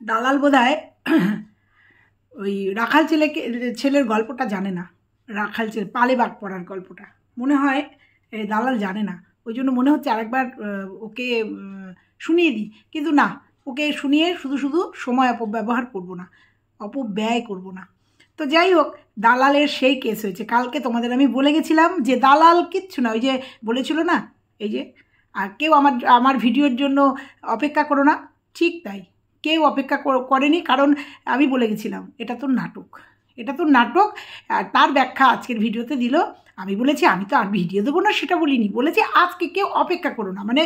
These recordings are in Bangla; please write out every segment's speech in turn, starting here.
দালাল বোধহয় ওই রাখাল ছেলের গল্পটা জানে না। রাখাল ছেলে পালে বাঘ পড়ার গল্পটা মনে হয় দালাল জানে না, ওই জন্য মনে হচ্ছে আরেকবার ওকে শুনিয়ে দিই। কিন্তু না, ওকে শুনিয়ে শুধু শুধু সময় অপব্যবহার করব না, অপব্যয় করব না। তো যাই হোক, দালালের সেই কেস হয়েছে। কালকে তোমাদের আমি বলে গেছিলাম যে দালাল কিচ্ছু না, ওই যে বলেছিল না, এই যে আর কেউ আমার ভিডিওর জন্য অপেক্ষা করো না, ঠিক তাই, কেউ অপেক্ষা করেনি। কারণ আমি বলে গেছিলাম এটা তো নাটক, এটা তো নাটক। আর তার ব্যাখ্যা আজকের ভিডিওতে দিল। আমি বলেছি আমি তো আর ভিডিও দেবো না সেটা বলিনি, বলেছি আজকে কেউ অপেক্ষা করো না। মানে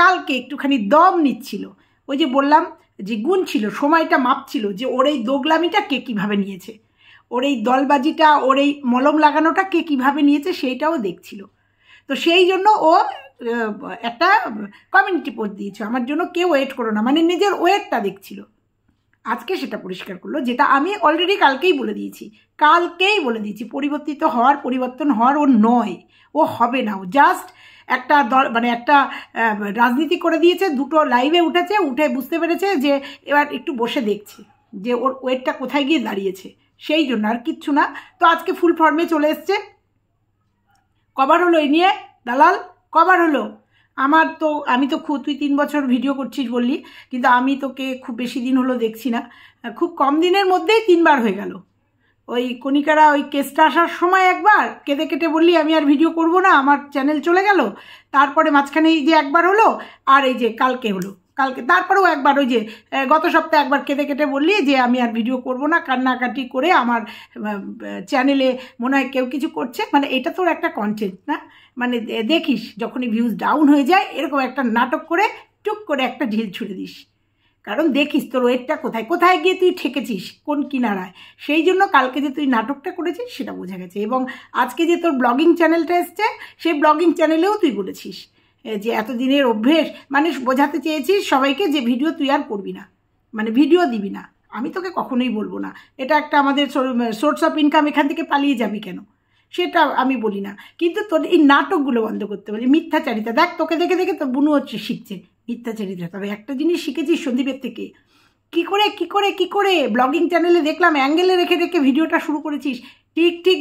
কালকে একটুখানি দম নিচ্ছিল, ওই যে বললাম যে গুণ ছিল, সময়টা মাপছিল যে ওর এই দোগলামিটা কে কীভাবে নিয়েছে, ওর এই দলবাজিটা, ওর এই মলম লাগানোটা কে কীভাবে নিয়েছে সেইটাও দেখছিল। তো সেই জন্য ও একটা কমিউনিটি পোস্ট দিয়েছে, আমার জন্য কেউ ওয়েট করো না, মানে নিজের ওয়েটটা দেখছিল। আজকে সেটা পরিষ্কার করলো, যেটা আমি অলরেডি কালকেই বলে দিয়েছি, পরিবর্তন হওয়ার ও নয়, ও হবে না। ও জাস্ট একটা দল, মানে একটা রাজনীতি করে দিয়েছে, দুটো লাইভে উঠেছে, উঠে বুঝতে পেরেছে যে এবার একটু বসে দেখছে যে ওর ওয়েটটা কোথায় গিয়ে দাঁড়িয়েছে, সেই জন্য আর কিচ্ছু না। তো আজকে ফুল ফর্মে চলে এসছে, কভার হলো এই নিয়ে, দালাল কভার হলো। আমি তো তুই 3 বছর ভিডিও করছিস বললি, কিন্তু আমি তোকে খুব বেশি দিন হলো দেখছি না, খুব কম দিনের মধ্যেই 3বার হয়ে গেল। ওই কণিকারা ওই কেসটা আসার সময় একবার কেঁদে কেটে বললি আমি আর ভিডিও করব না, আমার চ্যানেল চলে গেল। তারপরে মাঝখানে এই যে একবার হলো, আর এই যে কালকে হলো, তারপরেও একবার ওই যে গত সপ্তাহে একবার কেঁদে কেটে বললি যে আমি আর ভিডিও করব না, কান্নাকাটি করে আমার চ্যানেলে মনে হয় কেউ কিছু করছে। মানে এটা তোর একটা কন্টেন্ট না, মানে দেখিস যখনই ভিউজ ডাউন হয়ে যায় এরকম একটা নাটক করে টুক করে একটা ঢিল ছুড়ে দিস, কারণ দেখিস তোর ওয়েটটা কোথায় কোথায় গিয়ে তুই ঠেকেছিস, কোন কিনারায়। সেই জন্য কালকে যে তুই নাটকটা করেছিস সেটা বোঝা গেছে। এবং আজকে যে তোর ব্লগিং চ্যানেলটা এসছে, সেই ব্লগিং চ্যানেলেও তুই বলেছিস যে এতদিনের অভ্যেস, মানে বোঝাতে চেয়েছিস সবাইকে যে ভিডিও তুই আর করবি না, মানে ভিডিও দিবি না। আমি তোকে কখনোই বলবো না এটা একটা আমাদের সোর্স অফ ইনকাম, এখান থেকে পালিয়ে যাবি কেন সেটা আমি বলি না, কিন্তু তোর এই নাটকগুলো বন্ধ করতে বলি। মিথ্যাচারিতা, দেখ তোকে দেখে দেখে তোর বুনু হচ্ছে, শিখছে মিথ্যাচারিতা। তবে একটা জিনিস শিখেছিস সন্দীপের থেকে, কি করে ব্লগিং চ্যানেলে দেখলাম অ্যাঙ্গেলে রেখে রেখে ভিডিওটা শুরু করেছিস। ঠিক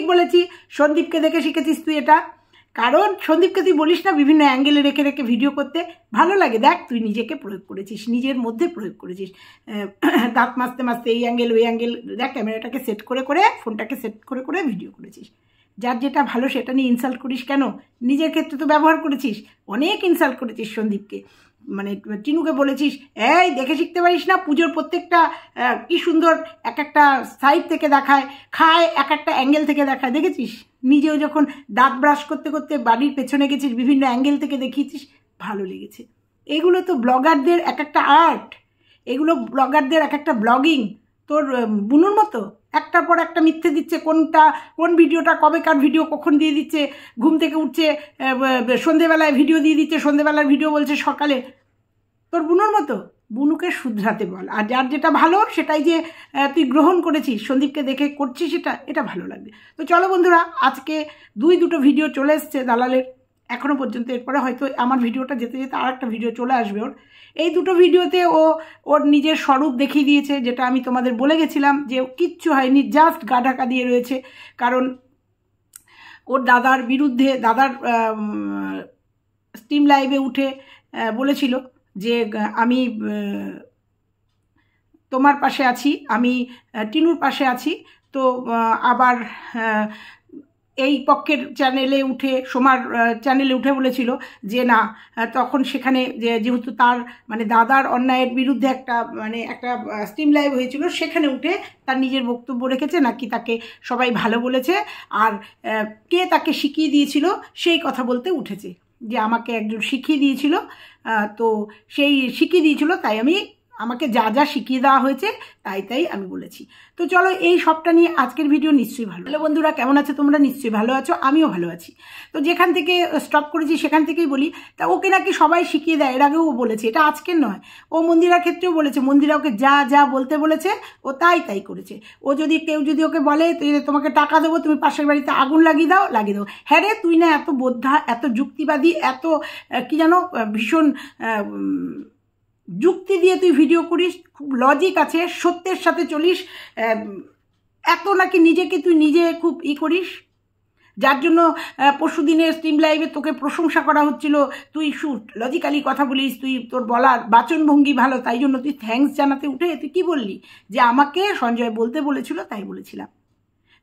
বলেছি, সন্দীপকে দেখে শিখেছিস তুই এটা। কারণ সন্দীপকে তুই বলিস না বিভিন্ন অ্যাঙ্গেলে রেখে রেখে ভিডিও করতে ভালো লাগে, দেখ তুই নিজেকে প্রয়োগ করেছিস, নিজের মধ্যে প্রয়োগ করেছিস। দাঁত মাজতে এই অ্যাঙ্গেল ওই অ্যাঙ্গেল, দেখ ক্যামেরাটাকে সেট করে ফোনটাকে সেট করে ভিডিও করেছিস। যার যেটা ভালো সেটা নিয়ে ইনসাল্ট করিস কেন? নিজের ক্ষেত্রে তো ব্যবহার করেছিস, অনেক ইনসাল্ট করেছিস সন্দীপকে। মানে টিনুকে বলেছিস এই দেখে শিখতে পারিস না, পুজোর প্রত্যেকটা কি সুন্দর এক একটা সাইড থেকে দেখায়, খায় এক একটা অ্যাঙ্গেল থেকে দেখায়, দেখেছিস? নিজেও যখন দাঁত ব্রাশ করতে করতে বাড়ির পেছনে গেছিস, বিভিন্ন অ্যাঙ্গেল থেকে দেখিয়েছিস, ভালো লেগেছে। এগুলো তো ব্লগারদের এক একটা আর্ট, এগুলো ব্লগারদের এক একটা ব্লগিং। তোর বুনুর মতো একটার পর একটা মিথ্যে দিচ্ছে, কোন ভিডিওটা কবেকার ভিডিও কখন দিয়ে দিচ্ছে, ঘুম থেকে উঠছে সন্ধেবেলায় ভিডিও দিয়ে দিচ্ছে, সন্ধেবেলার ভিডিও বলছে সকালে। তোর বুনুর মতো, বুনুকে শুধরাতে বল। আর যার যেটা ভালো সেটাই যে তুই গ্রহণ করেছিস, সন্দীপকে দেখে করছিস, এটা ভালো লাগবে। তো চলো বন্ধুরা, আজকে দুটো ভিডিও চলে এসছে দালালের এখনও পর্যন্ত। এরপরে হয়তো আমার ভিডিওটা যেতে যেতে আর একটা ভিডিও চলে আসবে ওর। এই দুটো ভিডিওতে ওর নিজের স্বরূপ দেখিয়ে দিয়েছে, যেটা আমি তোমাদের বলে গেছিলাম যে কিচ্ছু হয়নি, জাস্ট গা ঢাকা দিয়ে রয়েছে। কারণ ওর দাদার বিরুদ্ধে, দাদার স্ট্রিম লাইভে উঠে বলেছিল যে আমি তোমার পাশে আছি, আমি টিনুর পাশে আছি। তো আবার এই পক্ষের চ্যানেলে উঠে, সোমার চ্যানেলে উঠে বলেছিল যে না, তখন সেখানে যেহেতু তার মানে দাদার অন্যায়ের বিরুদ্ধে একটা স্ট্রিম লাইভ হয়েছিল, সেখানে উঠে তার নিজের বক্তব্য রেখেছে, নাকি তাকে সবাই ভালো বলেছে, আর কে তাকে শিখিয়ে দিয়েছিল সেই কথা বলতে উঠেছে, যে আমাকে একজন শিখিয়ে দিয়েছিল। তো সেই শিখিয়ে দিয়েছিল, তাই আমাকে যা শিখিয়ে দেওয়া হয়েছে তাই আমি বলেছি। তো চলো, এই সবটা নিয়ে আজকের ভিডিও নিশ্চয়ই ভালো। হ্যালো বন্ধুরা, কেমন আছো তোমরা? নিশ্চয়ই ভালো আছো, আমিও ভালো আছি। তো যেখান থেকে স্টপ করেছি সেখান থেকেই বলি। তা ওকে নাকি সবাই শিখিয়ে দেয়, এর আগেও বলেছে, এটা আজকের নয়। ও মন্দিরার ক্ষেত্রেও বলেছে, মন্দিরা ওকে যা বলতে বলেছে ও তাই করেছে। কেউ যদি ওকে বলে তোমাকে টাকা দেবো, তুমি পাশের বাড়িতে আগুন লাগিয়ে দাও। হ্যাঁ রে, তুই না এত বোদ্ধা, এত যুক্তিবাদী, এত কি জানো ভীষণ যুক্তি দিয়ে তুই ভিডিও করিস, খুব লজিক আছে, সত্যের সাথে চলিস, এত নাকি নিজেকে তুই নিজে খুব করিস, যার জন্য পরশু দিনের স্ট্রিম লাইভে তোকে প্রশংসা করা হচ্ছিল, তুই লজিক্যালি কথা বলিস, তুই তোর বলার বাচনভঙ্গি ভালো, তাই জন্য তুই থ্যাঙ্কস জানাতে উঠে তুই কি বললি, যে আমাকে সঞ্জয় বলতে বলেছিল তাই বলেছিলাম।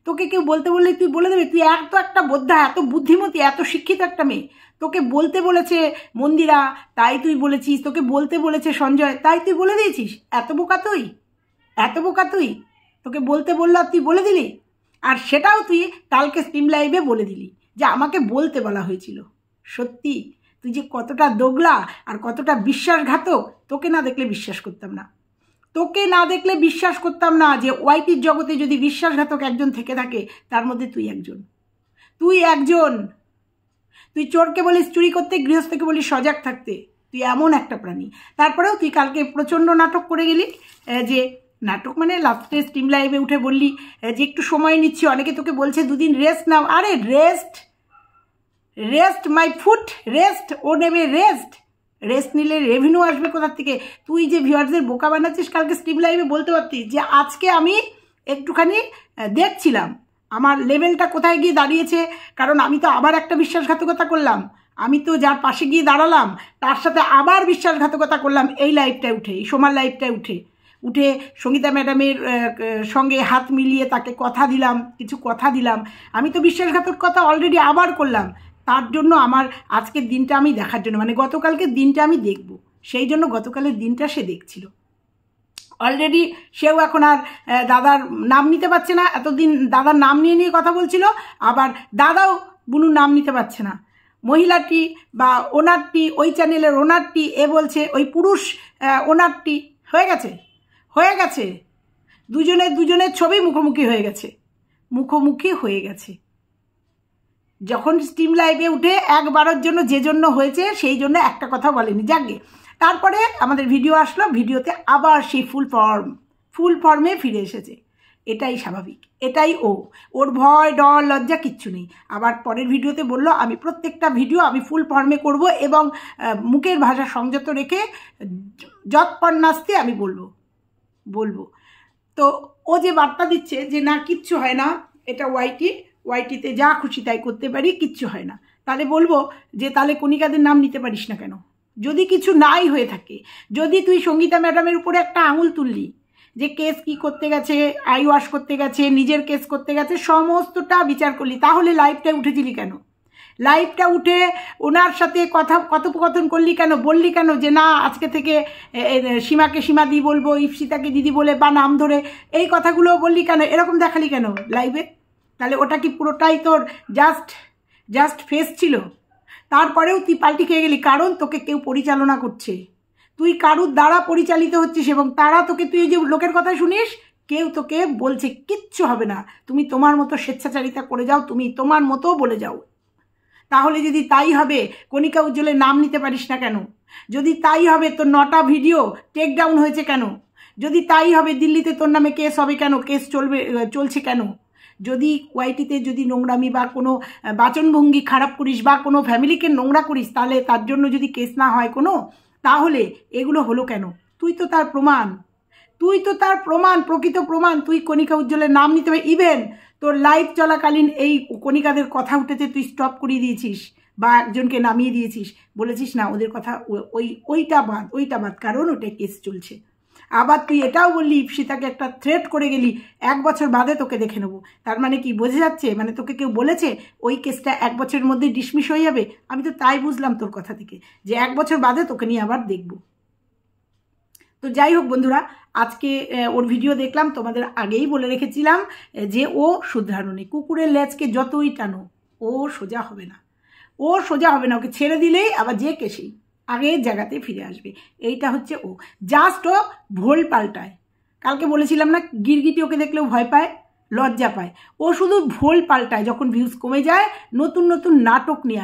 তোকে কেউ বলতে বললে তুই বলে দেবে? তুই এত একটা বোদ্ধা, এত বুদ্ধিমতী, এত শিক্ষিত একটা মেয়ে, তোকে বলতে বলেছে মন্দিরা তাই তুই বলেছিস, তোকে বলতে বলেছে সঞ্জয় তাই তুই বলে দিয়েছিস? এত বোকা তুই, এত বোকা তুই, তোকে বলতে বললো তুই বলে দিলি, আর সেটাও তুই কালকে স্ট্রিম লাইভে বলে দিলি যে আমাকে বলতে বলা হয়েছিল। সত্যি তুই যে কতটা দোগলা আর কতটা বিশ্বাসঘাতক, তোকে না দেখলে বিশ্বাস করতাম না, তোকে না দেখলে বিশ্বাস করতাম না যে ওয়াইটির জগতে যদি বিশ্বাসঘাতক একজন থেকে থাকে তার মধ্যে তুই একজন। তুই চোরকে বলিস চুরি করতে, গৃহস্থকে বলিস সজাগ থাকতে, তুই এমন একটা প্রাণী। তারপরেও তুই কালকে প্রচণ্ড নাটক করে গেলি, যে নাটক মানে লাস্টে স্ট্রিম লাইভে উঠে বললি যে একটু সময় নিচ্ছি, অনেকে তোকে বলছে দুদিন রেস্ট নাও। আরে রেস্ট মাই ফুট, রেস্ট ও নেবে রেস্ট নিলে রেভিনিউ আসবে কোথার থেকে? তুই যে ভিউয়ার্সদের বোকা বানাচ্ছিস, কালকে স্ট্রিম লাইভে বলতে পারতিস যে আজকে আমি একটুখানি দেখছিলাম আমার লেভেলটা কোথায় গিয়ে দাঁড়িয়েছে, কারণ আমি তো আবার একটা বিশ্বাসঘাতকতা করলাম, আমি তো যার পাশে গিয়ে দাঁড়ালাম তার সাথে আবার বিশ্বাসঘাতকতা করলাম এই লাইভটায় উঠে, এই সোমার লাইভটায় উঠে সঙ্গীতা ম্যাডামের সঙ্গে হাত মিলিয়ে তাকে কিছু কথা দিলাম, আমি তো বিশ্বাসঘাতকতা অলরেডি আবার করলাম। তার জন্য আমার আজকের দিনটা আমি দেখার জন্য, মানে গতকালকের দিনটা আমি দেখব, সেই জন্য গতকালের দিনটা সে দেখছিল। অলরেডি সেও এখন আর দাদার নাম নিতে পারছে না, এতদিন দাদার নাম নিয়ে কথা বলছিল, আবার দাদাও বুনুর নাম নিতে পারছে না। মহিলাটি বা ওনারটি, ওই চ্যানেলের ওনারটি, এ বলছে ওই পুরুষ ওনারটি, হয়ে গেছে দুজনের ছবি মুখোমুখি হয়ে গেছে। যখন স্ট্রিম লাইভে উঠে একবারের জন্য যে জন্য হয়েছে সেই জন্য একটা কথা বলেনি, যাকে তারপরে আমাদের ভিডিও আসলো, ভিডিওতে আবার সেই ফুল ফর্মে ফিরে এসেছে। এটাই স্বাভাবিক, এটাই ওর ভয় ডর লজ্জা কিচ্ছু নেই। আবার পরের ভিডিওতে বললো আমি প্রত্যেকটা ভিডিও আমি ফুল ফর্মে করব এবং মুখের ভাষা সংযত রেখে যৎপন্নাস্তি আমি বলবো। তো ও যে বার্তা দিচ্ছে যে না কিচ্ছু হয় না, এটা ওয়াইটিতে যা খুশি তাই করতে পারি, কিচ্ছু হয় না, তাহলে বলবো যে তাহলে কণিকাদের নাম নিতে পারিস না কেন? যদি কিছু নাই হয়ে থাকে, যদি তুই সঙ্গীতা ম্যাডামের উপরে একটা আঙুল তুললি যে কেস কি করতে গেছে, আই ওয়াশ করতে গেছে, নিজের কেস করতে গেছে, সমস্তটা বিচার করলি, তাহলে লাইভটায় উঠেছিলি কেন? লাইভটা উঠে ওনার সাথে কথোপকথন করলি কেন? বললি কেন যে না আজকে থেকে সীমাকে সীমাদি বলবো, ইপসিতাকে দিদি বলে বা নাম ধরে, এই কথাগুলো বললি কেন? এরকম দেখালি কেন লাইভে? তাহলে ওটা কি পুরোটাই তোর জাস্ট ফেস ছিল? তারপরেও তুই পাল্টি খেয়ে গেলি, কারণ তোকে কেউ পরিচালনা করছে, তুই কারুর দ্বারা পরিচালিত হচ্ছিস, এবং তারা তোকে, তুই যে লোকের কথা শুনিস, কেউ তোকে বলছে কিচ্ছু হবে না, তুমি তোমার মতো স্বেচ্ছাচারিতা করে যাও, তুমি তোমার মতো বলে যাও। তাহলে যদি তাই হবে, কণিকা উজ্জ্বলের নাম নিতে পারিস না কেন? যদি তাই হবে, তোর 9টা ভিডিও টেক ডাউন হয়েছে কেন? যদি তাই হবে, দিল্লিতে তোর নামে কেস হবে কেন? কেস চলছে কেন? যদি ওয়াইটিতে যদি নোংরামি বা কোনো বাচনভঙ্গি খারাপ করিস বা কোনো ফ্যামিলিকে নোংরা করিস, তাহলে তার জন্য যদি কেস না হয় কোনো, তাহলে এগুলো হলো কেন? তুই তো তার প্রমাণ, প্রকৃত প্রমাণ। তুই কণিকা উজ্জ্বলের নাম নিতে হবে, ইভেন তোর লাইভ চলাকালীন এই কণিকাদের কথা উঠেছে, তুই স্টপ করিয়ে দিয়েছিস বা একজনকে নামিয়ে দিয়েছিস, বলেছিস না ওদের কথা ওইটা বাদ, কারণ ওটা কেস চলছে। আবার তুই এটাও বললি ইপসিতাকে একটা থ্রেট করে গেলি, 1 বছর বাদে তোকে দেখে নেবো। তার মানে কি বোঝা যাচ্ছে, মানে তোকে কেউ বলেছে ওই কেসটা 1 বছরের মধ্যে ডিসমিস হয়ে যাবে? আমি তো তাই বুঝলাম তোর কথা থেকে, যে 1 বছর বাদে তোকে নিয়ে আবার দেখব। তো যাই হোক বন্ধুরা, আজকে ওর ভিডিও দেখলাম, তোমাদের আগেই বলে রেখেছিলাম যে ও শুধরানো নেই, কুকুরের লেজকে যতই টানো ও সোজা হবে না, ওকে ছেড়ে দিলেই আবার যে কেসেই আগের জায়গাতে ফিরে আসবে। এইটা হচ্ছে ও ভোল পাল্টায়। কালকে বলেছিলাম না, গিরগিটি ওকে দেখলেও ভয় পায়, লজ্জা পায়, ও শুধু ভোল পাল্টায়। যখন ভিউজ কমে যায় নতুন নাটক নিয়ে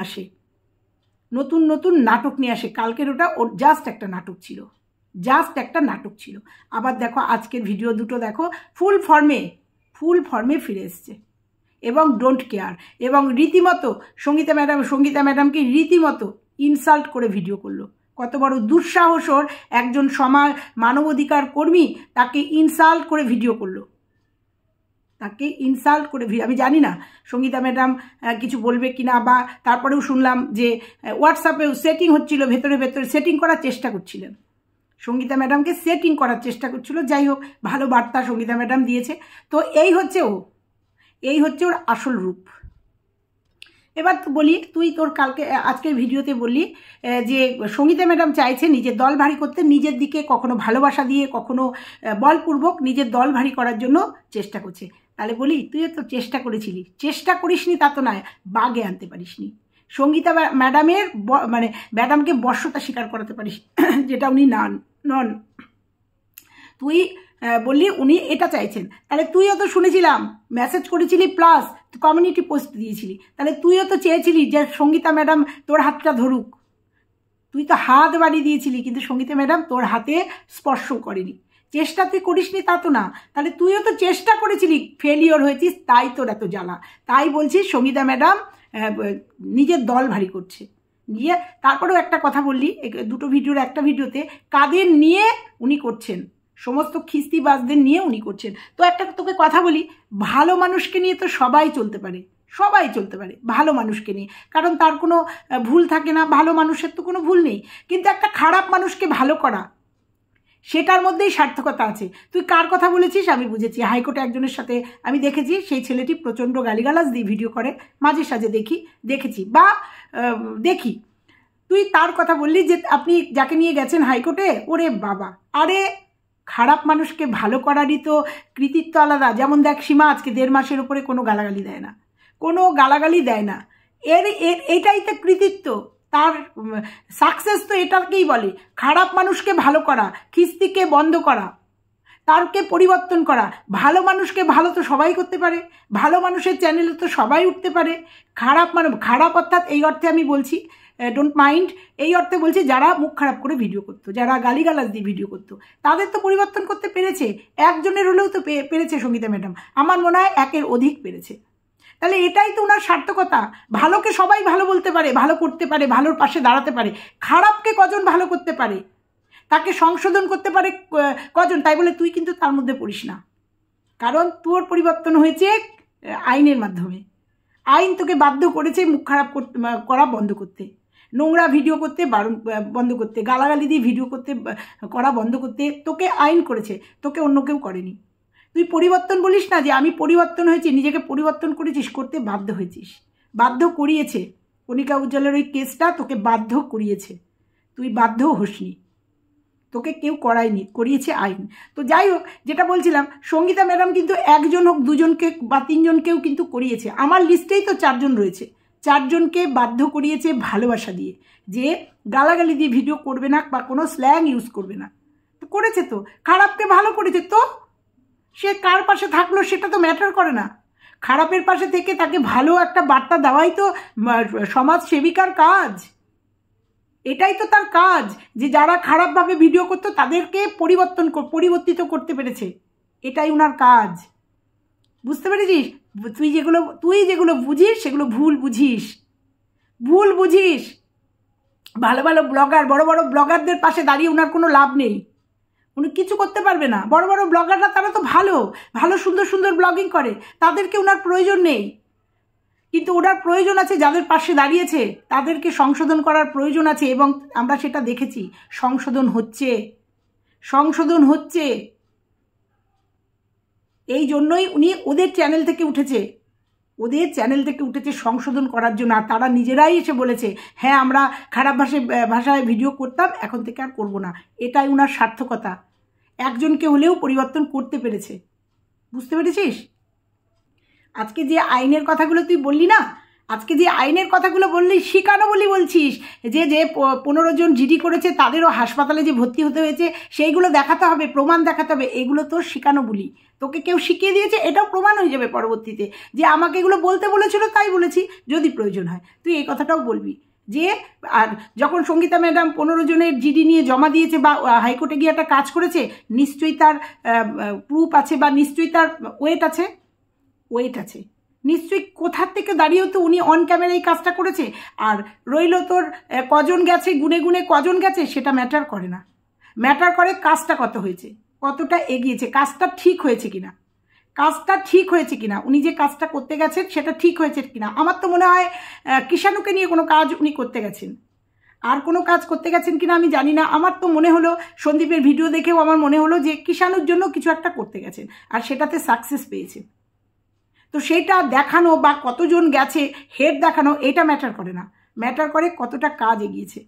আসে, কালকের ওটা ওর জাস্ট একটা নাটক ছিল। আবার দেখো আজকের ভিডিও দুটো দেখো, ফুল ফর্মে ফিরে এসছে এবং ডোন্ট কেয়ার, এবং রীতিমতো সঙ্গীতা ম্যাডামকে রীতিমতো ইনসাল্ট করে ভিডিও করলো। কত বড় দুঃসাহস ওর, একজন মানবাধিকার কর্মী তাকে ইনসাল্ট করে ভিডিও করলো, তাকে ইনসাল্ট করে আমি জানি না সঙ্গীতা ম্যাডাম কিছু বলবে কিনা, বা তারপরেও শুনলাম যে হোয়াটসঅ্যাপেও সেটিং হচ্ছিল, ভেতরে ভেতরে সেটিং করার চেষ্টা করছিলেন, সঙ্গীতা ম্যাডামকে সেটিং করার চেষ্টা করছিল। যাই হোক, ভালো বার্তা সঙ্গীতা ম্যাডাম দিয়েছে। তো এই হচ্ছে ওর আসল রূপ। এবার তো বলি, তুই তোর আজকের ভিডিওতে বললি যে সঙ্গীতা ম্যাডাম চাইছে নিজের দল ভারী করতে, নিজের দিকে কখনো ভালোবাসা দিয়ে, কখনো বলপূর্বক নিজের দল ভারী করার জন্য চেষ্টা করছে। তাহলে বলি, তুইও তো চেষ্টা করেছিলি, চেষ্টা করিসনি তা তো নয়, বাগে আনতে পারিসনি। সঙ্গীতা ম্যাডামকে বর্ষতা স্বীকার করাতে পারিস, যেটা উনি নন। তুই বললি উনি এটা চাইছেন, তাহলে তুইও তো শুনেছিলাম মেসেজ করেছিলি, প্লাস কমিউনিটি পোস্ট দিয়েছিলি, তাহলে তুইও তো চেয়েছিলি যে সঙ্গীতা ম্যাডাম তোর হাতটা ধরুক। তুই তো হাত বাড়িয়ে দিয়েছিলি, কিন্তু সঙ্গীতা ম্যাডাম তোর হাতে স্পর্শ করেনি। চেষ্টা তুই করিসনি তা তো না, তাহলে তুইও তো চেষ্টা করেছিলি, ফেলিওর হয়েছিস, তাই তোর এত জ্বালা। তাই বলছিস সঙ্গীতা ম্যাডাম নিজের দল ভারী করছে। নিয়ে তারপরেও একটা কথা বললি, দুটো ভিডিওর একটা ভিডিওতে, কাদের নিয়ে উনি করছেন, সমস্ত খিস্তিবাজদের নিয়ে উনি করছেন। তো একটা তোকে কথা বলি, ভালো মানুষকে নিয়ে তো সবাই চলতে পারে ভালো মানুষকে নিয়ে, কারণ তার কোনো ভুল থাকে না, ভালো মানুষের তো কোনো ভুল নেই। কিন্তু একটা খারাপ মানুষকে ভালো করা, সেটার মধ্যেই সার্থকতা আছে। তুই কার কথা বলেছিস আমি বুঝেছি। হাইকোর্টে একজনের সাথে আমি দেখেছি, সেই ছেলেটি প্রচণ্ড গালিগালাজ দিয়ে ভিডিও করে, মাঝে সাঝে দেখি। তুই তার কথা বললি যে আপনি যাকে নিয়ে গেছেন হাইকোর্টে, ওরে বাবা, আরে খারাপ মানুষকে ভালো করারই তো কৃতিত্ব আলাদা। যেমন দেখ, সীমা আজকে 1.5 মাসের উপরে কোনো গালাগালি দেয় না, এটাই তো কৃতিত্ব, তার সাকসেস তো এটাকেই বলে। খারাপ মানুষকে ভালো করা, খিস্তিকে বন্ধ করা, তারকে পরিবর্তন করা। ভালো মানুষকে ভালো তো সবাই করতে পারে, ভালো মানুষের চ্যানেলে তো সবাই উঠতে পারে। খারাপ অর্থাৎ এই অর্থে আমি বলছি, ডোন্ট মাইন্ড, এই অর্থে বলছি যারা মুখ খারাপ করে ভিডিও করতো, যারা গালিগালাজ দিয়ে ভিডিও করতো, তাদের তো পরিবর্তন করতে পেরেছে। একজনের হলেও তো পেরেছে সঙ্গীতা ম্যাডাম, আমার মনে হয় 1-এর অধিক পেরেছে। তাহলে এটাই তো ওনার সার্থকতা। ভালোকে সবাই ভালো বলতে পারে, ভালো করতে পারে, ভালোর পাশে দাঁড়াতে পারে। খারাপকে কজন ভালো করতে পারে, তাকে সংশোধন করতে পারে কজন? তাই বলে তুই কিন্তু তার মধ্যে পড়িস না, কারণ তোর পরিবর্তন হয়েছে আইনের মাধ্যমে। আইন তোকে বাধ্য করেছে মুখ খারাপ করা বন্ধ করতে, নোংরা ভিডিও করতে বন্ধ করতে, গালাগালি দিয়ে ভিডিও করা বন্ধ করতে তোকে আইন করেছে, তোকে অন্য কেউ করেনি। তুই পরিবর্তন বলিস না যে আমি পরিবর্তন হয়েছি, নিজেকে পরিবর্তন করেছিস, করতে বাধ্য হয়েছিস, বাধ্য করিয়েছে। কণিকা উজ্জ্বলের ওই কেসটা তোকে বাধ্য করিয়েছে, তুই বাধ্য হোসনি, তোকে কেউ করিয়েছে আইন। তো যাই হোক, যেটা বলছিলাম, সঙ্গীতা ম্যাডাম কিন্তু একজন হোক, দুজনকে বা তিনজনকেও কিন্তু করিয়েছে। আমার লিস্টেই তো 4 জন রয়েছে, 4 জনকে বাধ্য করিয়েছে ভালোবাসা দিয়ে, যে গালাগালি দিয়ে ভিডিও করবে না বা কোনো স্ল্যাং ইউজ করবে না। তো করেছে, তো খারাপকে ভালো করেছে। তো সে কার পাশে থাকলো সেটা তো ম্যাটার করে না, খারাপের পাশে থেকে তাকে ভালো একটা বার্তা দেওয়াই তো সমাজ সেবিকার কাজ। এটাই তো তার কাজ, যে যারা খারাপভাবে ভিডিও করতো তাদেরকে পরিবর্তিত করতে পেরেছে, এটাই উনার কাজ। বুঝতে পেরেছিস? তুই যেগুলো বুঝিস সেগুলো ভুল বুঝিস। ভালো ব্লগার, বড় বড় ব্লগারদের পাশে দাঁড়িয়ে উনার কোনো লাভ নেই, উনি কিছু করতে পারবে না। বড় বড় ব্লগাররা তারা তো ভালো সুন্দর ব্লগিং করে, তাদেরকে উনার প্রয়োজন নেই। কিন্তু ওনার প্রয়োজন আছে যাদের পাশে দাঁড়িয়েছে, তাদেরকে সংশোধন করার প্রয়োজন আছে, এবং আমরা সেটা দেখেছি, সংশোধন হচ্ছে। এই জন্যই উনি ওদের চ্যানেল থেকে উঠেছে সংশোধন করার জন্য। আর তারা নিজেরাই এসে বলেছে, হ্যাঁ আমরা খারাপ ভাষায় ভিডিও করতাম, এখন থেকে আর করব না। এটাই উনার সার্থকতা, একজনকে হলেও পরিবর্তন করতে পেরেছে। বুঝতে পেরেছিস? আজকে যে আইনের কথাগুলো তুই বললি না, শিখানো বলি বলছিস, যে 15 জন জিডি করেছে তাদেরও হাসপাতালে যে ভর্তি হতে হয়েছে, সেইগুলো দেখাতে হবে, প্রমাণ দেখাতে হবে, এগুলো তোর শিখানো বলি। তোকে কেউ শিখিয়ে দিয়েছে, এটাও প্রমাণ হয়ে যাবে পরবর্তীতে, যে আমাকে এগুলো বলতে বলেছিল তাই বলেছি। যদি প্রয়োজন হয় তুই এই কথাটাও বলবি, যে আর যখন সঙ্গীতা ম্যাডাম 15 জনের জিডি নিয়ে জমা দিয়েছে বা হাইকোর্টে গিয়ে একটা কাজ করেছে, নিশ্চয়ই তার প্রুফ আছে, বা নিশ্চয়ই তার ওয়েট আছে। নিশ্চয়ই কোথার থেকে দাঁড়িয়েও তো উনি অন ক্যামেরা এই কাজটা করেছে। আর রইল তোর কজন গেছে, গুনে গুনে কজন গেছে সেটা ম্যাটার করে না, ম্যাটার করে কাজটা কত হয়েছে, কতটা এগিয়েছে, কাজটা ঠিক হয়েছে কিনা, কাজটা ঠিক হয়েছে কিনা, উনি যে কাজটা করতে গেছেন সেটা ঠিক হয়েছে কিনা। আমার তো মনে হয় কিষাণুকে নিয়ে কোনো কাজ উনি করতে গেছেন, আর কোনো কাজ করতে গেছেন কিনা আমি জানি না। আমার তো মনে হলো সন্দীপের ভিডিও দেখেও আমার মনে হলো যে কিষাণুর জন্য কিছু একটা করতে গেছেন, আর সেটাতে সাকসেস পেয়েছেন। তো সেটা দেখানো বা কতজন গেছে হেড দেখানো এটা ম্যাটার করে না, ম্যাটার করে কতটা কাজ এগিয়েছে,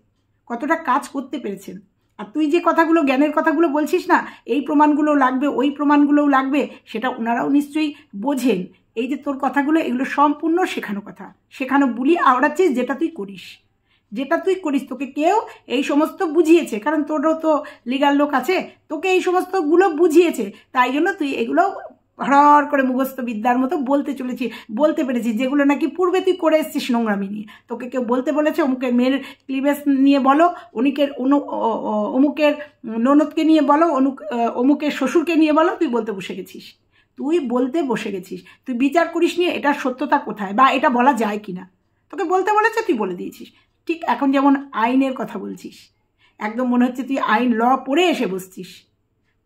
কতটা কাজ করতে পেরেছেন। আর তুই যে কথাগুলো জ্ঞানের কথাগুলো বলছিস না, এই প্রমাণগুলো লাগবে, ওই প্রমাণগুলোও লাগবে, সেটা ওনারাও নিশ্চয়ই বোঝেন। এই যে তোর কথাগুলো, এগুলো সম্পূর্ণ শেখানো কথা, শেখানো বুলি আওড়াচ্ছিস, যেটা তুই করিস, যেটা তুই করিস। তোকে কেউ এই সমস্ত বুঝিয়েছে, কারণ তোরও তো লিগাল লোক আছে, তোকে এই সমস্তগুলো বুঝিয়েছে, তাই জন্য তুই এগুলো হর করে মুখস্থ বিদ্যার মতো বলতে পেরেছিস, যেগুলো নাকি পূর্বে তুই করে এসছিস নোংরামি নিয়ে। তোকে কেউ বলতে বলেছে অমুকের মেয়ের ক্লিভেজ নিয়ে বলো, অমুকের ননদকে নিয়ে বলো, অমুকের শ্বশুরকে নিয়ে বলো, তুই বলতে বসে গেছিস, তুই বলতে বসে গেছিস। তুই বিচার করিস নিয়ে এটার সত্যতা কোথায় বা এটা বলা যায় কি না। তোকে বলতে বলেছে, তুই বলে দিয়েছিস। ঠিক এখন যেমন আইনের কথা বলছিস, একদম মনে হচ্ছে তুই আইন ল পড়ে এসে বসছিস,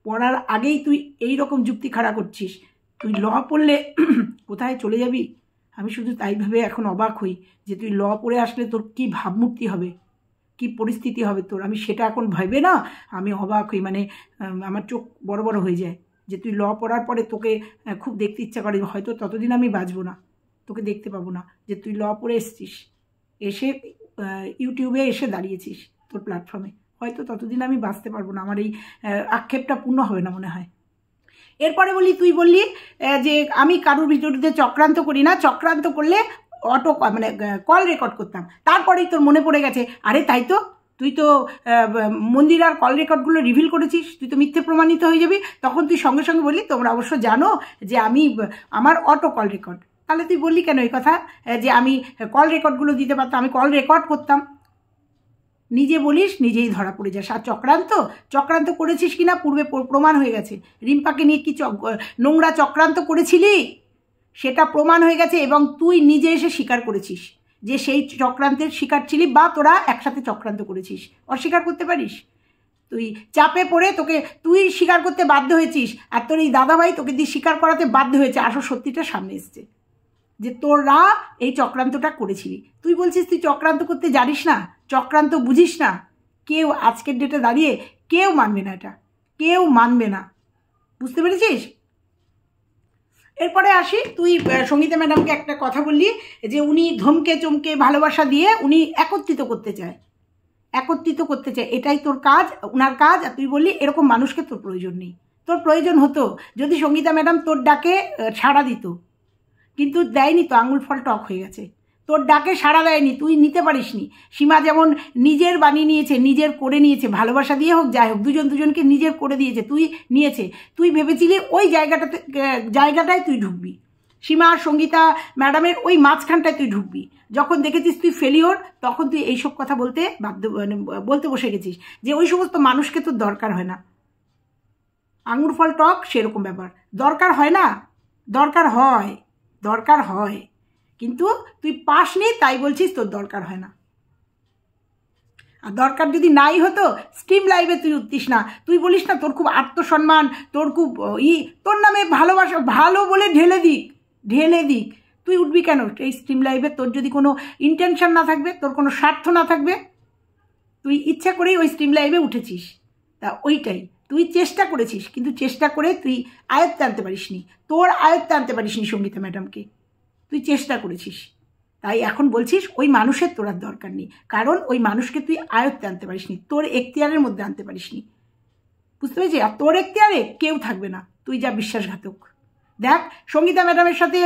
পড়ার আগেই তুই এই রকম যুক্তি খাড়া করছিস। তুই ল পড়লে কোথায় চলে যাবি, আমি শুধু তাই ভেবে এখন অবাক হই যে তুই ল পড়ে আসলে তোর কী ভাবমূর্তি হবে, কি পরিস্থিতি হবে তোর। আমি সেটা এখন ভেবে না আমি অবাক হই, মানে আমার চোখ বড় বড় হয়ে যায় যে তুই ল পড়ার পরে তোকে খুব দেখতে ইচ্ছা করে, হয়তো ততদিন আমি বাঁচবো না, তোকে দেখতে পাবো না, যে তুই ল পড়ে এসছিস, এসে ইউটিউবে এসে দাঁড়িয়েছিস তোর প্ল্যাটফর্মে, হয়তো ততদিন আমি বাঁচতে পারবো না, আমার এই আক্ষেপটা পূর্ণ হবে না মনে হয়। এরপরে তুই বললি যে আমি কারোর বিরুদ্ধে চক্রান্ত করি না, চক্রান্ত করলে মানে কল রেকর্ড করতাম। তারপরেই তোর মনে পড়ে গেছে, আরে তাই তো, তুই তো মন্দিরার কল রেকর্ডগুলো রিভিল করেছিস, তুই তো মিথ্যে প্রমাণিত হয়ে যাবি। তখন তুই সঙ্গে সঙ্গে বললি তোমরা অবশ্য জানো যে আমার অটো কল রেকর্ড। তাহলে তুই বললি কেন এই কথা যে আমি কল রেকর্ডগুলো দিতে পারতাম, আমি কল রেকর্ড করতাম। নিজে বলিস নিজেই ধরা পড়ে যাস। আর চক্রান্ত করেছিস কিনা পূর্বে প্রমাণ হয়ে গেছে। রিম্পাকে নিয়ে কি নোংরা চক্রান্ত করেছিলি সেটা প্রমাণ হয়ে গেছে, এবং তুই নিজে এসে স্বীকার করেছিস যে সেই চক্রান্তের শিকার ছিলি, বা তোরা একসাথে চক্রান্ত করেছিস। অস্বীকার করতে পারিস? তুই চাপে পড়ে তুই স্বীকার করতে বাধ্য হয়েছিস, আর তোর এই দাদাভাই তোকে দিয়ে স্বীকার করাতে বাধ্য হয়েছে। আসল সত্যিটা সামনে এসছে যে তোরা এই চক্রান্তটা করেছিলি। তুই বলছিস তুই চক্রান্ত করতে জানিস না, চক্রান্ত বুঝিস না। কেউ আজকের ডেটে দাঁড়িয়ে কেউ মানবে না, এটা কেউ মানবে না, বুঝতে পেরেছিস? এরপরে আসি, তুই সঙ্গীতা ম্যাডামকে একটা কথা বললি যে উনি ধমকে চমকে ভালোবাসা দিয়ে উনি একত্রিত করতে চায়, এটাই তোর কাজ, ওনার কাজ। আর তুই বললি এরকম মানুষকে তোর প্রয়োজন নেই। তোর প্রয়োজন হতো যদি সঙ্গীতা ম্যাডাম তোর ডাকে সাড়া দিত, কিন্তু দেয়নি তো, আঙুল ফল টক হয়ে গেছে। তোর ডাকে সাড়া দেয়নি, তুই নিতে পারিসনি। সীমা যেমন নিজের বানিয়ে নিয়েছে, নিজের করে নিয়েছে, ভালোবাসা দিয়ে হোক যাই হোক, দুজনকে নিজের করে দিয়েছে, তুই ভেবেছিলি ওই জায়গাটায় তুই ঢুকবি, সীমা আর সঙ্গীতা ম্যাডামের ওই মাঝখানটায় তুই ঢুকবি। যখন দেখেছিস তুই ফেলিওর, তখন তুই এইসব কথা বলতে বসে গেছিস যে ওই সমস্ত মানুষকে তোর দরকার হয় না। আঙুর ফল টক সেরকম ব্যাপার, দরকার হয় না, দরকার হয়, কিন্তু তুই পাসনি তাই বলছিস তোর দরকার হয় না। আর দরকার যদি নাই হতো স্ট্রিম লাইভে তুই উঠতিস না। তুই বলিস না তোর খুব আত্মসম্মান, তোর খুব তোর নামে ভালোবাসা, ভালো বলে ঢেলে দিক, তুই উঠবি কেন এই স্ট্রিম লাইভে? তোর যদি কোনো ইন্টেনশন না থাকবে, তোর কোনো স্বার্থ না থাকবে, তুই ইচ্ছা করেই ওই স্ট্রিম লাইভে উঠেছিস। তা ওইটাই তুই চেষ্টা করেছিস, কিন্তু চেষ্টা করে তুই আয়ত্তে আনতে পারিসনি, তোর আয়ত্তে আনতে পারিসনি সঙ্গীতা ম্যাডামকে। তুই চেষ্টা করেছিস, তাই এখন বলছিস ওই মানুষের তোর আর দরকার নেই, কারণ ওই মানুষকে তুই আয়ত্তে আনতে পারিসনি, তোর এখতিয়ারের মধ্যে আনতে পারিসনি, বুঝতে পেরেছিস? আর তোর এখতিয়ারে কেউ থাকবে না, তুই যা বিশ্বাসঘাতক। দেখ সঙ্গীতা ম্যাডামের সাথে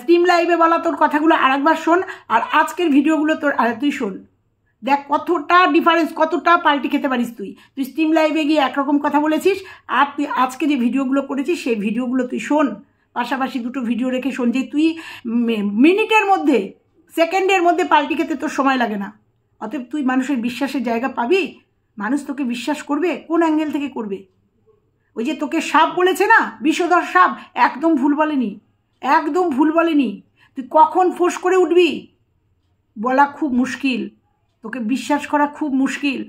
স্ট্রিম লাইভে বলা তোর কথাগুলো আরেকবার শোন, আর আজকের ভিডিওগুলো তুই শোন, দেখ কতটা ডিফারেন্স, কতটা পাল্টি খেতে পারিস। তুই স্ট্রিম লাইভে গিয়ে একরকম কথা বলেছিস, আর তুই আজকে যে ভিডিওগুলো করেছিস সেই ভিডিওগুলো তুই শোন, পাশাপাশি দুটো ভিডিও রেখে শোন, যে তুই মিনিটের মধ্যে, সেকেন্ডের মধ্যে পাল্টি খেতে তোর সময় লাগে না। অতএব তুই মানুষের বিশ্বাসের জায়গা পাবি, মানুষ তোকে বিশ্বাস করবে, কোন অ্যাঙ্গেল থেকে করবে? ওই যে তোকে সাপ বলেছে না, বিষধর সাপ, একদম ভুল বলেনি, তুই কখন ফোঁস করে উঠবি বলা খুব মুশকিল, তোকে বিশ্বাস করা খুব মুশকিল,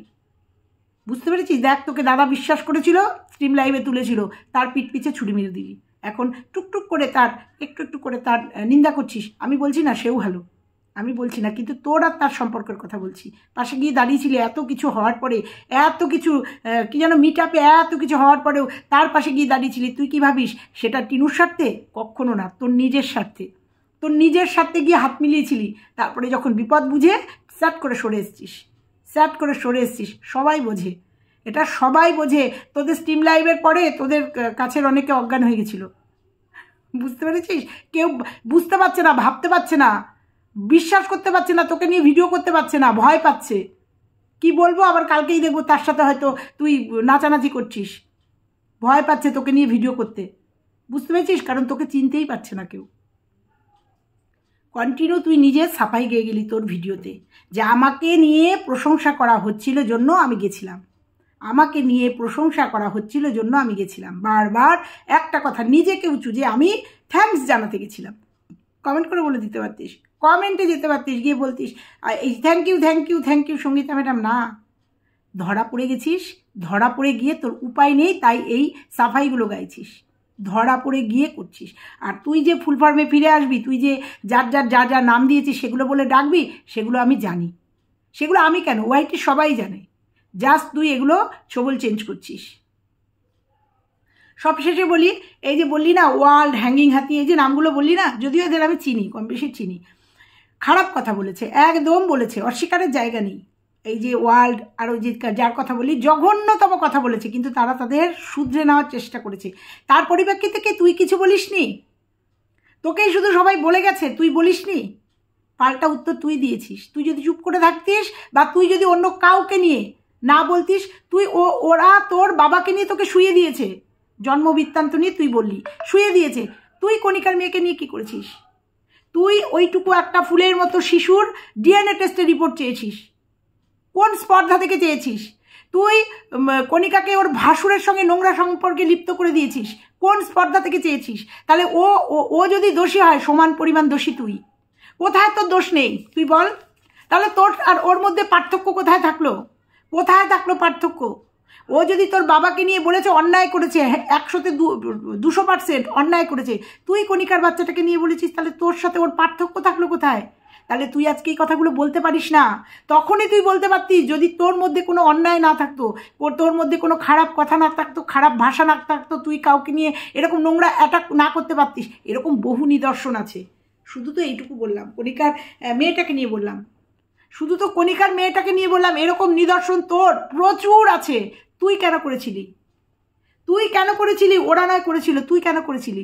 বুঝতে পেরেছিস? দেখ, তোকে দাদা বিশ্বাস করেছিল, স্ট্রিম লাইভে তুলেছিল, তার পিঠ পিছে ছুরি মেরে দিবি। এখন টুকটুক করে তার একটু একটু করে তার নিন্দা করছিস। আমি বলছি না সেও ভালো, আমি বলছি না, কিন্তু তোর আর তার সম্পর্কের কথা বলছি। পাশে গিয়ে দাঁড়িয়েছিলি এত কিছু হওয়ার পরে, এত কিছু কি যেন মিট আপে এত কিছু হওয়ার পরেও তার পাশে গিয়ে দাঁড়িয়েছিলি। তুই কি ভাবিস সেটা টিনুর স্বার্থে? কখনো না, তোর নিজের স্বার্থে, তোর নিজের স্বার্থে গিয়ে হাত মিলিয়েছিলি। তারপরে যখন বিপদ বুঝে স্যাট করে সরে এসছিস, স্যাট করে সরে এসছিস। সবাই বোঝে এটা, সবাই বোঝে। তোদের স্ট্রিম লাইভের পরে তোদের কাছের অনেকে অজ্ঞান হয়ে গেছিল, বুঝতে পেরেছিস? কেউ বুঝতে পারছে না, ভাবতে পারছে না, বিশ্বাস করতে পারছে না, তোকে নিয়ে ভিডিও করতে পারছে না, ভয় পাচ্ছে। কি বলবো আবার কালকেই দেখবো তার সাথে হয়তো তুই নাচানাচি করছিস, ভয় পাচ্ছে তোকে নিয়ে ভিডিও করতে, বুঝতে পেরেছিস? কারণ তোকে চিনতেই পারছে না কেউ। কন্টিনিউ তুই নিজে সাফাই গেয়ে গেলি তোর ভিডিওতে যে আমাকে নিয়ে প্রশংসা করা হচ্ছিল জন্য আমি গেছিলাম, আমাকে নিয়ে প্রশংসা করা হচ্ছিল জন্য আমি গেছিলাম। বারবার একটা কথা নিজেকে উঁচু, যে আমি থ্যাঙ্কস জানাতে গেছিলাম। কমেন্ট করে বলে দিতে পারতিস, কমেন্টে যেতে পারতিস, গিয়ে বলতিস এই thank you thank you thank you Sangeeta madam. না, ধরা পড়ে গেছিস, ধরা পড়ে গিয়ে তোর উপায় নেই, তাই এই সাফাইগুলো গাইছিস, ধরা পড়ে গিয়ে করছিস। আর তুই যে ফুল ফর্মে ফিরে আসবি, তুই যে যার যার যা যা নাম দিয়েছিস সেগুলো বলে ডাকবি, সেগুলো আমি জানি, সেগুলো আমি কেন, ওয়াইটি সবাই জানে। জাস্ট তুই এগুলো ছবল চেঞ্জ করছিস। সবশেষে বলি, এই যে বললি না ওয়ার্ল্ড, হ্যাঙ্গিং হাতি, এই যে নামগুলো বললি না, যদিও এদের আমি চিনি, কম বেশি চিনি, খারাপ কথা বলেছে, একদম বলেছে, অস্বীকারের জায়গা নেই। এই যে ওয়ার্ল্ড আর ওই যে যার কথা বলি, জঘন্যতম কথা বলেছে, কিন্তু তারা তাদের শুধরে নেওয়ার চেষ্টা করেছে। তার পরিপ্রেক্ষিতে কি তুই কিছু বলিসনি? তোকেই শুধু সবাই বলে গেছে, তুই বলিসনি? পাল্টা উত্তর তুই দিয়েছিস। তুই যদি চুপ করে থাকতিস, বা তুই যদি অন্য কাউকে নিয়ে না বলতিস, ওরা তোর বাবাকে নিয়ে তোকে শুয়ে দিয়েছে, জন্ম বৃত্তান্ত নিয়ে তুই বললি শুয়ে দিয়েছে। তুই কণিকার মেয়েকে নিয়ে কি করেছিস? তুই ওইটুকু একটা ফুলের মতো শিশুর ডিএনএ টেস্টের রিপোর্ট চেয়েছিস, কোন স্পর্ধা থেকে চেয়েছিস? তুই কণিকাকে ওর ভাসুরের সঙ্গে নোংরা সম্পর্কে লিপ্ত করে দিয়েছিস, কোন স্পর্ধা থেকে চেয়েছিস? তাহলে ও যদি দোষী হয়, সমান পরিমাণ দোষী তুই। কোথায় তোর দোষ নেই তুই বল? তাহলে তোর আর ওর মধ্যে পার্থক্য কোথায় থাকলো? কোথায় থাকলো পার্থক্য? ও যদি তোর বাবাকে নিয়ে বলেছে অন্যায় করেছে, 100-তে 200% অন্যায় করেছে, তুই কণিকার বাচ্চাটাকে নিয়ে বলেছিস, তাহলে তোর সাথে ওর পার্থক্য থাকলো কোথায়? তাহলে তুই আজকে এই কথাগুলো বলতে পারিস না। তখনই তুই বলতে পারতিস যদি তোর মধ্যে কোনো অন্যায় না থাকতো, তোর মধ্যে কোনো খারাপ কথা না থাকতো, খারাপ ভাষা না থাকতো, তুই কাউকে নিয়ে এরকম নোংরা অ্যাটাক না করতে পারতিস। এরকম বহু নিদর্শন আছে। শুধু তো এইটুকু বললাম, কণিকার মেয়েটাকে নিয়ে বললাম, শুধু তো কণিকার মেয়েটাকে নিয়ে বললাম, এরকম নিদর্শন তোর প্রচুর আছে। তুই কেন করেছিলি? তুই কেন করেছিলি? ওরা নয় করেছিল, তুই কেন করেছিলি?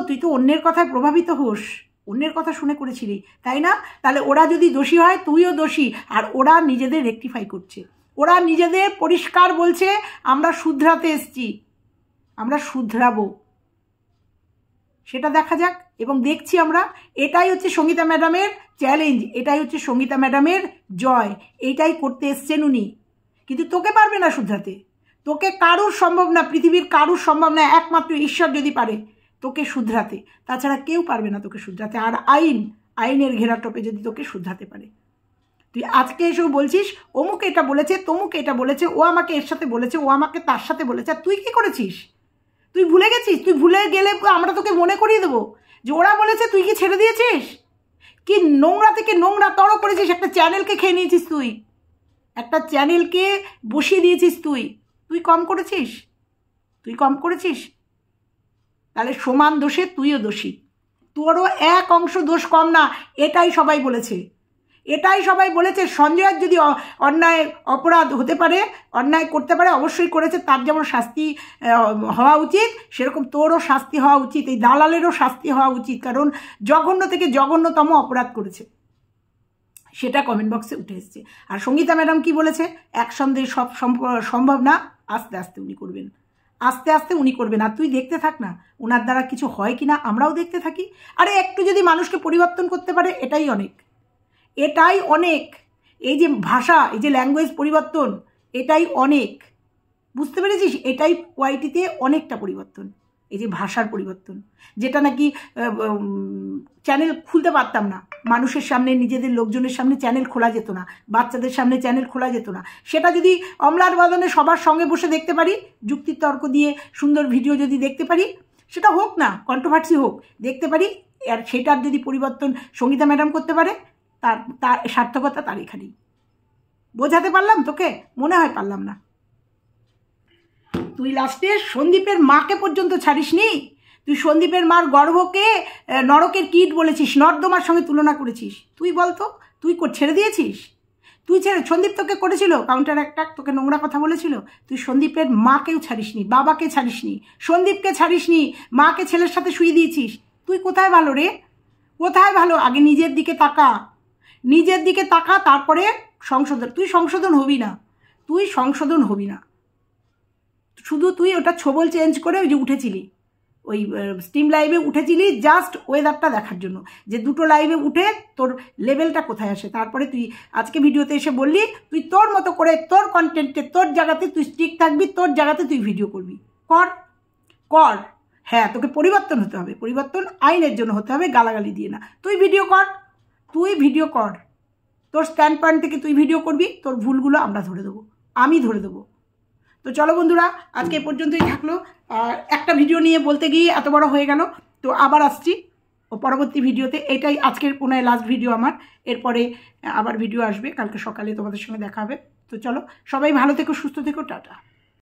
তুই তো অন্যের কথায় প্রভাবিত হোস, অন্যের কথা শুনে করেছিলি, তাই না? তাহলে ওরা যদি দোষী হয়, তুইও দোষী। আর ওরা নিজেদের রেকটিফাই করছে, ওরা নিজেদের পরিষ্কার বলছে আমরা শুধরাতে এসছি, আমরা শুধরাবো। সেটা দেখা যাক, এবং দেখছি আমরা। এটাই হচ্ছে সঙ্গীতা ম্যাডামের চ্যালেঞ্জ, এটাই হচ্ছে সঙ্গীতা ম্যাডামের জয়, এইটাই করতে এসছেন উনি। কিন্তু তোকে পারবে না শুধরাতে, তোকে কারুর সম্ভব না, পৃথিবীর কারুর সম্ভব না, একমাত্র ঈশ্বর যদি পারে তোকে শুধরাতে, তাছাড়া কেউ পারবে না তোকে শুধরাতে। আর আইনের ঘেরাটোপে যদি তোকে শুধরাতে পারে। তুই আজকে এসেও বলছিস অমুক এটা বলেছে, তমুক এটা বলেছে, ও আমাকে এর সাথে বলেছে, ও আমাকে তার সাথে বলেছে। আর তুই কি করেছিস? তুই ভুলে গেছিস? তুই ভুলে গেলে আমরা তোকে মনে করিয়ে দেবো যে ওরা বলেছে, তুই কি ছেড়ে দিয়েছিস? কি নোংরা থেকে নোংরা তর করেছিস, একটা চ্যানেলকে খেয়ে নিয়েছিস, তুই একটা চ্যানেলকে বসিয়ে দিয়েছিস। তুই কম করেছিস? তুই কম করেছিস? তাহলে সমান দোষে তুইও দোষী, তোরও এক অংশ দোষ কম না। এটাই সবাই বলেছে, এটাই সবাই বলেছে। সঞ্জয়ের যদি অন্যায় অপরাধ হতে পারে, অন্যায় করতে পারে, অবশ্যই করেছে, তার যেমন শাস্তি হওয়া উচিত, সেরকম তোরও শাস্তি হওয়া উচিত, এই দালালেরও শাস্তি হওয়া উচিত, কারণ জঘন্য থেকে জঘন্যতম অপরাধ করেছে, সেটা কমেন্ট বক্সে উঠে এসছে। আর সঙ্গীতা ম্যাডাম কি বলেছে? একসঙ্গে সব সম্ভব না, আস্তে আস্তে উনি করবেন, আস্তে আস্তে উনি করবেন। আর তুই দেখতে থাক না ওনার দ্বারা কিছু হয় কিনা, আমরাও দেখতে থাকি। আরে একটু যদি মানুষকে পরিবর্তন করতে পারে, এটাই অনেক, এটাই অনেক। এই যে ভাষা, এই যে ল্যাঙ্গুয়েজ পরিবর্তন, এটাই অনেক, বুঝতে পেরেছিস? এটাই ওয়াইটিতে অনেকটা পরিবর্তন। এই যে ভাষার পরিবর্তন, যেটা নাকি চ্যানেল খুলতে পারতাম না, মানুষের সামনে, নিজেদের লোকজনের সামনে চ্যানেল খোলা যেত না, বাচ্চাদের সামনে চ্যানেল খোলা যেত না, সেটা যদি অম্লার বাদনে সবার সঙ্গে বসে দেখতে পারি, যুক্তির তর্ক দিয়ে সুন্দর ভিডিও যদি দেখতে পারি, সেটা হোক না কন্ট্রোভার্সি হোক, দেখতে পারি, আর সেটার যদি পরিবর্তন সঙ্গীতা ম্যাডাম করতে পারে, তার সার্থকতা তার এখানেই। বোঝাতে পারলাম তোকে? মনে হয় পারলাম না। তুই লাস্টে সন্দীপের মাকে পর্যন্ত ছাড়িসনি। তুই সন্দীপের মার গর্ভকে নরকের কীট বলেছিস, নর্দমার সঙ্গে তুলনা করেছিস। তুই বলতো, তুই ছেড়ে দিয়েছিস? তুই সন্দীপ তোকে করেছিল কাউন্টার অ্যাটাক, তোকে নোংরা কথা বলেছিল, তুই সন্দীপের মাকেও ছাড়িসনি, বাবাকে ছাড়িসনি, সন্দীপকে ছাড়িসনি, মাকে ছেলের সাথে শুয়ে দিয়েছিস। তুই কোথায় ভালো রে? কোথায় ভালো? আগে নিজের দিকে তাকা, নিজের দিকে তাকা, তারপরে সংশোধন। তুই সংশোধন হবি না, তুই সংশোধন হবি না। শুধু তুই ওটা ছবল চেঞ্জ করে ওই যে উঠেছিলি, ওই স্টিম লাইভে উঠেছিলি জাস্ট ওয়েদারটা দেখার জন্য, যে দুটো লাইভে উঠে তোর লেভেলটা কোথায় আসে। তারপরে তুই আজকে ভিডিওতে এসে বললি তুই তোর মতো করে তোর কন্টেন্টে, তোর জায়গাতে তুই স্টিক থাকবি, তোর জায়গাতে তুই ভিডিও করবি। কর কর, হ্যাঁ তোকে পরিবর্তন হতে হবে, পরিবর্তন আইনের জন্য হতে হবে, গালাগালি দিয়ে না। তুই ভিডিও কর, তুই ভিডিও কর, তোর স্ট্যান্ড পয়েন্ট থেকে তুই ভিডিও করবি, তোর ভুলগুলো আমরা ধরে দেবো, আমি ধরে দেবো। তো চলো বন্ধুরা, আজকে এ পর্যন্তই থাকলো। একটা ভিডিও নিয়ে বলতে গিয়ে এত বড় হয়ে গেল, তো আবার আসছি ও পরবর্তী ভিডিওতে। এটাই আজকের পুনরায় লাস্ট ভিডিও আমার, এরপরে আবার ভিডিও আসবে, কালকে সকালে তোমাদের সঙ্গে দেখা হবে। তো চলো, সবাই ভালো থেকো, সুস্থ থেকো, টাটা।